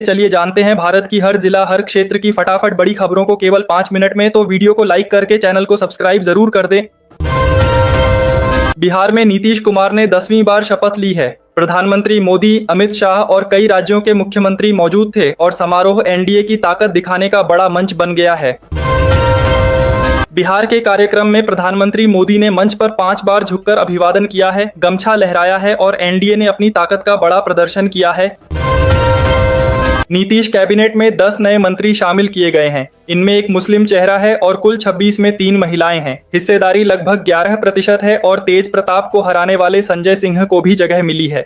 चलिए जानते हैं भारत की हर जिला हर क्षेत्र की फटाफट बड़ी खबरों को केवल 5 मिनट में। तो वीडियो को लाइक करके चैनल को सब्सक्राइब जरूर कर दें। बिहार में नीतीश कुमार ने 10वीं बार शपथ ली है। प्रधानमंत्री मोदी, अमित शाह और कई राज्यों के मुख्यमंत्री मौजूद थे और समारोह एनडीए की ताकत दिखाने का बड़ा मंच बन गया है। बिहार के कार्यक्रम में प्रधानमंत्री मोदी ने मंच पर 5 बार झुककर अभिवादन किया है, गमछा लहराया है और एनडीए ने अपनी ताकत का बड़ा प्रदर्शन किया है। नीतीश कैबिनेट में 10 नए मंत्री शामिल किए गए हैं। इनमें एक मुस्लिम चेहरा है और कुल 26 में 3 महिलाएं हैं। हिस्सेदारी लगभग 11% है और तेज प्रताप को हराने वाले संजय सिंह को भी जगह मिली है।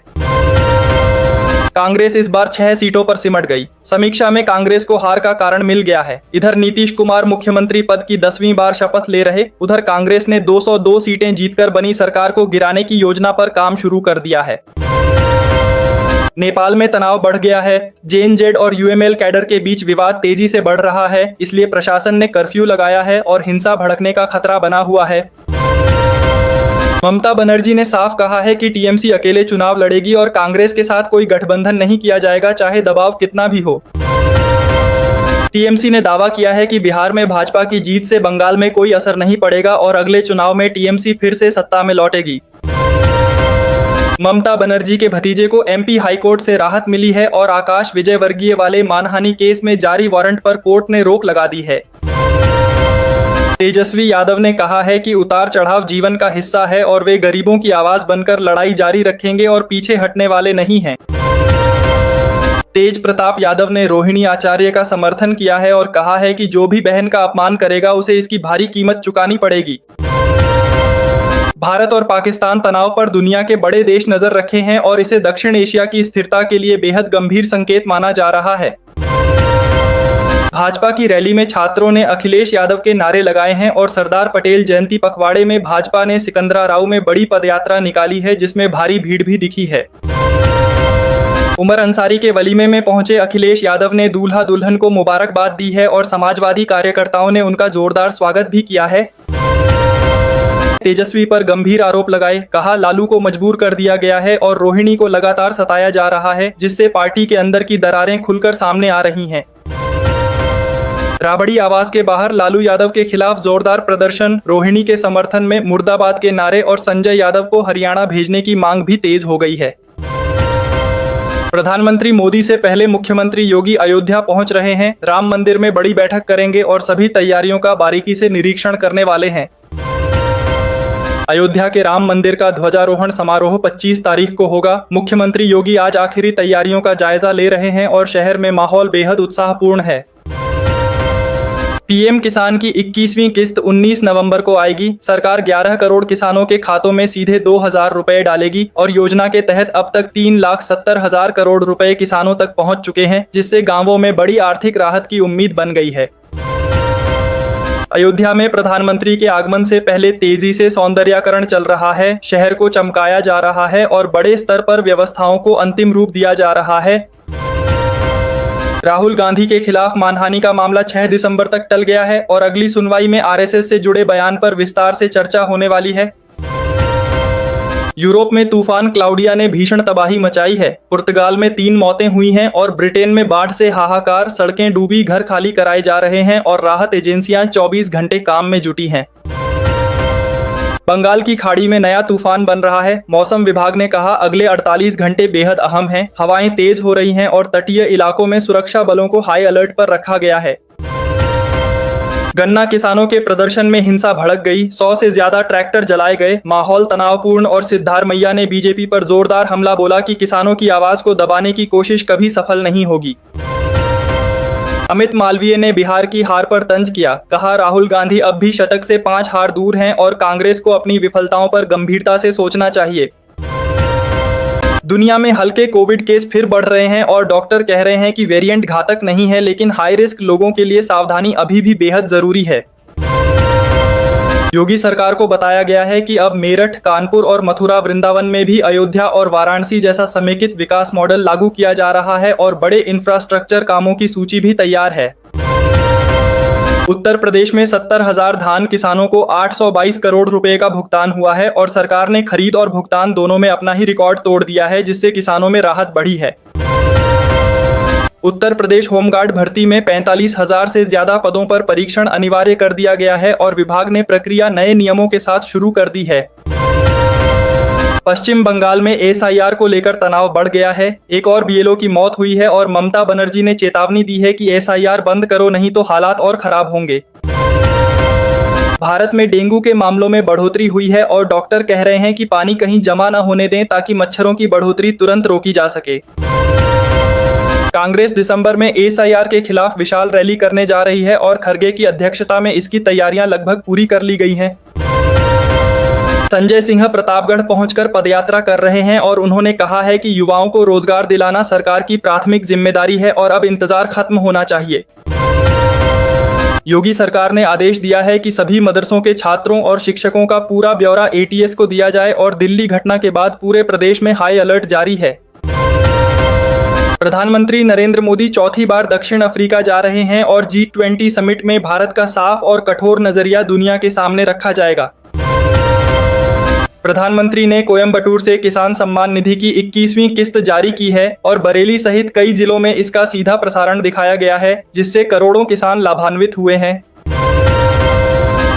कांग्रेस इस बार 6 सीटों पर सिमट गई। समीक्षा में कांग्रेस को हार का कारण मिल गया है। इधर नीतीश कुमार मुख्यमंत्री पद की 10वीं बार शपथ ले रहे, उधर कांग्रेस ने 202 सीटें जीतकर बनी सरकार को गिराने की योजना पर काम शुरू कर दिया है। नेपाल में तनाव बढ़ गया है। जेएनजेड और यूएमएल कैडर के बीच विवाद तेजी से बढ़ रहा है, इसलिए प्रशासन ने कर्फ्यू लगाया है और हिंसा भड़कने का खतरा बना हुआ है। ममता बनर्जी ने साफ कहा है कि टीएमसी अकेले चुनाव लड़ेगी और कांग्रेस के साथ कोई गठबंधन नहीं किया जाएगा, चाहे दबाव कितना भी हो। टीएमसी ने दावा किया है कि बिहार में भाजपा की जीत से बंगाल में कोई असर नहीं पड़ेगा और अगले चुनाव में टीएमसी फिर से सत्ता में लौटेगी। ममता बनर्जी के भतीजे को एमपी हाईकोर्ट से राहत मिली है और आकाश विजयवर्गीय वाले मानहानि केस में जारी वारंट पर कोर्ट ने रोक लगा दी है। तेजस्वी यादव ने कहा है कि उतार चढ़ाव जीवन का हिस्सा है और वे गरीबों की आवाज बनकर लड़ाई जारी रखेंगे और पीछे हटने वाले नहीं हैं। तेज प्रताप यादव ने रोहिणी आचार्य का समर्थन किया है और कहा है कि जो भी बहन का अपमान करेगा उसे इसकी भारी कीमत चुकानी पड़ेगी। भारत और पाकिस्तान तनाव पर दुनिया के बड़े देश नजर रखे हैं और इसे दक्षिण एशिया की स्थिरता के लिए बेहद गंभीर संकेत माना जा रहा है। भाजपा की रैली में छात्रों ने अखिलेश यादव के नारे लगाए हैं और सरदार पटेल जयंती पखवाड़े में भाजपा ने सिकंदराराव में बड़ी पदयात्रा निकाली है, जिसमें भारी भीड़ भी दिखी है। उमर अंसारी के वलीमे में पहुंचे अखिलेश यादव ने दूल्हा दुल्हन को मुबारकबाद दी है और समाजवादी कार्यकर्ताओं ने उनका जोरदार स्वागत भी किया है। तेजस्वी पर गंभीर आरोप लगाए, कहा लालू को मजबूर कर दिया गया है और रोहिणी को लगातार सताया जा रहा है, जिससे पार्टी के अंदर की दरारें खुलकर सामने आ रही हैं। राबड़ी आवास के बाहर लालू यादव के खिलाफ जोरदार प्रदर्शन, रोहिणी के समर्थन में मुर्दाबाद के नारे और संजय यादव को हरियाणा भेजने की मांग भी तेज हो गई है। प्रधानमंत्री मोदी से पहले मुख्यमंत्री योगी अयोध्या पहुंच रहे हैं। राम मंदिर में बड़ी बैठक करेंगे और सभी तैयारियों का बारीकी से निरीक्षण करने वाले हैं। अयोध्या के राम मंदिर का ध्वजारोहण समारोह 25 तारीख को होगा। मुख्यमंत्री योगी आज आखिरी तैयारियों का जायजा ले रहे हैं और शहर में माहौल बेहद उत्साहपूर्ण है। पीएम किसान की 21वीं किस्त 19 नवंबर को आएगी। सरकार 11 करोड़ किसानों के खातों में सीधे 2000 रुपए डालेगी और योजना के तहत अब तक 3,70,000 करोड़ रुपए किसानों तक पहुंच चुके हैं, जिससे गांवों में बड़ी आर्थिक राहत की उम्मीद बन गई है। अयोध्या में प्रधानमंत्री के आगमन से पहले तेजी से सौंदर्यीकरण चल रहा है। शहर को चमकाया जा रहा है और बड़े स्तर पर व्यवस्थाओं को अंतिम रूप दिया जा रहा है। राहुल गांधी के खिलाफ मानहानि का मामला 6 दिसंबर तक टल गया है और अगली सुनवाई में आरएसएस से जुड़े बयान पर विस्तार से चर्चा होने वाली है। यूरोप में तूफान क्लाउडिया ने भीषण तबाही मचाई है। पुर्तगाल में 3 मौतें हुई हैं और ब्रिटेन में बाढ़ से हाहाकार, सड़कें डूबी, घर खाली कराए जा रहे हैं और राहत एजेंसियां 24 घंटे काम में जुटी हैं। बंगाल की खाड़ी में नया तूफान बन रहा है। मौसम विभाग ने कहा अगले 48 घंटे बेहद अहम हैं। हवाएं तेज हो रही हैं और तटीय इलाकों में सुरक्षा बलों को हाई अलर्ट पर रखा गया है। गन्ना किसानों के प्रदर्शन में हिंसा भड़क गई। 100 से ज्यादा ट्रैक्टर जलाए गए। माहौल तनावपूर्ण और सिद्धारमैया ने बीजेपी पर जोरदार हमला बोला कि किसानों की आवाज को दबाने की कोशिश कभी सफल नहीं होगी। अमित मालवीय ने बिहार की हार पर तंज किया, कहा राहुल गांधी अब भी शतक से 5 हार दूर हैं और कांग्रेस को अपनी विफलताओं पर गंभीरता से सोचना चाहिए। दुनिया में हल्के कोविड केस फिर बढ़ रहे हैं और डॉक्टर कह रहे हैं कि वेरिएंट घातक नहीं है, लेकिन हाई रिस्क लोगों के लिए सावधानी अभी भी बेहद जरूरी है। योगी सरकार को बताया गया है कि अब मेरठ, कानपुर और मथुरा, वृंदावन में भी अयोध्या और वाराणसी जैसा समेकित विकास मॉडल लागू किया जा रहा है और बड़े इंफ्रास्ट्रक्चर कामों की सूची भी तैयार है। उत्तर प्रदेश में 70,000 धान किसानों को 822 करोड़ रुपए का भुगतान हुआ है और सरकार ने खरीद और भुगतान दोनों में अपना ही रिकॉर्ड तोड़ दिया है, जिससे किसानों में राहत बढ़ी है। उत्तर प्रदेश होमगार्ड भर्ती में 45,000 से ज्यादा पदों पर परीक्षण अनिवार्य कर दिया गया है और विभाग ने प्रक्रिया नए नियमों के साथ शुरू कर दी है। पश्चिम बंगाल में एसआईआर को लेकर तनाव बढ़ गया है। एक और बीएलओ की मौत हुई है और ममता बनर्जी ने चेतावनी दी है कि एसआईआर बंद करो नहीं तो हालात और खराब होंगे। भारत में डेंगू के मामलों में बढ़ोतरी हुई है और डॉक्टर कह रहे हैं कि पानी कहीं जमा न होने दें ताकि मच्छरों की बढ़ोतरी तुरंत रोकी जा सके। कांग्रेस दिसंबर में एसआईआर के खिलाफ विशाल रैली करने जा रही है और खरगे की अध्यक्षता में इसकी तैयारियां लगभग पूरी कर ली गई हैं। संजय सिंह प्रतापगढ़ पहुंचकर पदयात्रा कर रहे हैं और उन्होंने कहा है कि युवाओं को रोजगार दिलाना सरकार की प्राथमिक जिम्मेदारी है और अब इंतजार खत्म होना चाहिए। योगी सरकार ने आदेश दिया है कि सभी मदरसों के छात्रों और शिक्षकों का पूरा ब्यौरा एटीएस को दिया जाए और दिल्ली घटना के बाद पूरे प्रदेश में हाई अलर्ट जारी है। प्रधानमंत्री नरेंद्र मोदी चौथी बार दक्षिण अफ्रीका जा रहे हैं और G20 समिट में भारत का साफ और कठोर नजरिया दुनिया के सामने रखा जाएगा। प्रधानमंत्री ने कोयम्बटूर से किसान सम्मान निधि की 21वीं किस्त जारी की है और बरेली सहित कई जिलों में इसका सीधा प्रसारण दिखाया गया है, जिससे करोड़ों किसान लाभान्वित हुए हैं।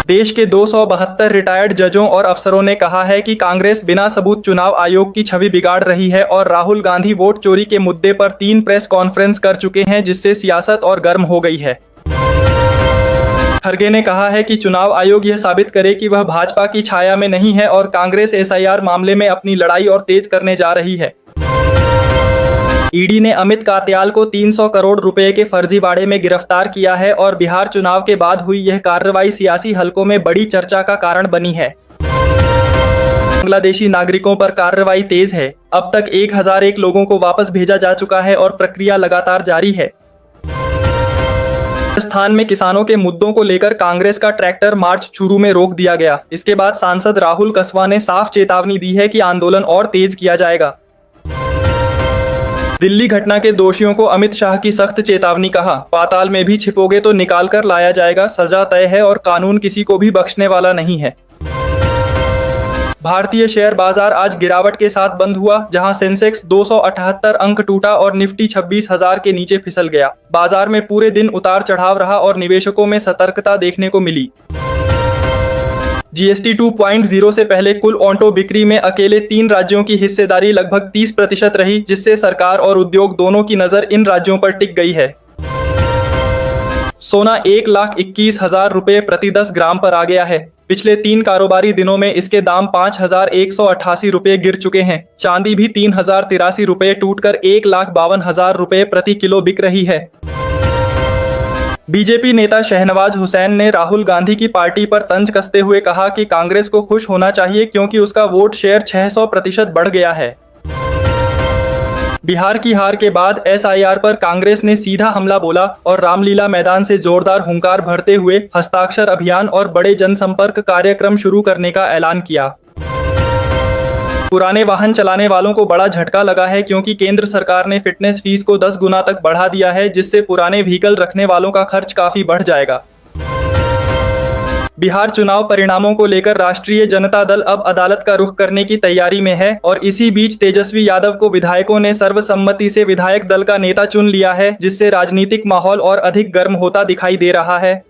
देश के 272 रिटायर्ड जजों और अफसरों ने कहा है कि कांग्रेस बिना सबूत चुनाव आयोग की छवि बिगाड़ रही है और राहुल गांधी वोट चोरी के मुद्दे पर 3 प्रेस कॉन्फ्रेंस कर चुके हैं, जिससे सियासत और गर्म हो गई है। खरगे ने कहा है कि चुनाव आयोग यह साबित करे कि वह भाजपा की छाया में नहीं है और कांग्रेस एसआईआर मामले में अपनी लड़ाई और तेज करने जा रही है। ईडी ने अमित कात्याल को 300 करोड़ रुपए के फर्जीवाड़े में गिरफ्तार किया है और बिहार चुनाव के बाद हुई यह कार्रवाई सियासी हलकों में बड़ी चर्चा का कारण बनी है। बांग्लादेशी नागरिकों पर कार्रवाई तेज है। अब तक 1001 लोगों को वापस भेजा जा चुका है और प्रक्रिया लगातार जारी है। राजस्थान में किसानों के मुद्दों को लेकर कांग्रेस का ट्रैक्टर मार्च चूरू में रोक दिया गया। इसके बाद सांसद राहुल कसवा ने साफ चेतावनी दी है कि आंदोलन और तेज किया जाएगा। दिल्ली घटना के दोषियों को अमित शाह की सख्त चेतावनी, कहा पाताल में भी छिपोगे तो निकाल कर लाया जाएगा, सजा तय है और कानून किसी को भी बख्शने वाला नहीं है। भारतीय शेयर बाजार आज गिरावट के साथ बंद हुआ, जहां सेंसेक्स 278 अंक टूटा और निफ्टी 26,000 के नीचे फिसल गया। बाजार में पूरे दिन उतार चढ़ाव रहा और निवेशकों में सतर्कता देखने को मिली। जीएसटी 2.0 से पहले कुल ऑटो बिक्री में अकेले 3 राज्यों की हिस्सेदारी लगभग 30% रही, जिससे सरकार और उद्योग दोनों की नजर इन राज्यों पर टिक गई है। सोना 1,21,000 रुपये प्रति 10 ग्राम पर आ गया है। पिछले 3 कारोबारी दिनों में इसके दाम 5,188 रुपये गिर चुके हैं। चांदी भी 3,083 रुपये टूटकर 1,52,000 रुपये प्रति किलो बिक रही है। बीजेपी नेता शहनवाज हुसैन ने राहुल गांधी की पार्टी पर तंज कसते हुए कहा कि कांग्रेस को खुश होना चाहिए क्योंकि उसका वोट शेयर 600% बढ़ गया है। बिहार की हार के बाद एसआईआर पर कांग्रेस ने सीधा हमला बोला और रामलीला मैदान से जोरदार हुंकार भरते हुए हस्ताक्षर अभियान और बड़े जनसंपर्क कार्यक्रम शुरू करने का ऐलान किया। पुराने वाहन चलाने वालों को बड़ा झटका लगा है क्योंकि केंद्र सरकार ने फिटनेस फीस को 10 गुना तक बढ़ा दिया है, जिससे पुराने व्हीकल रखने वालों का खर्च काफी बढ़ जाएगा। बिहार चुनाव परिणामों को लेकर राष्ट्रीय जनता दल अब अदालत का रुख करने की तैयारी में है और इसी बीच तेजस्वी यादव को विधायकों ने सर्वसम्मति से विधायक दल का नेता चुन लिया है, जिससे राजनीतिक माहौल और अधिक गर्म होता दिखाई दे रहा है।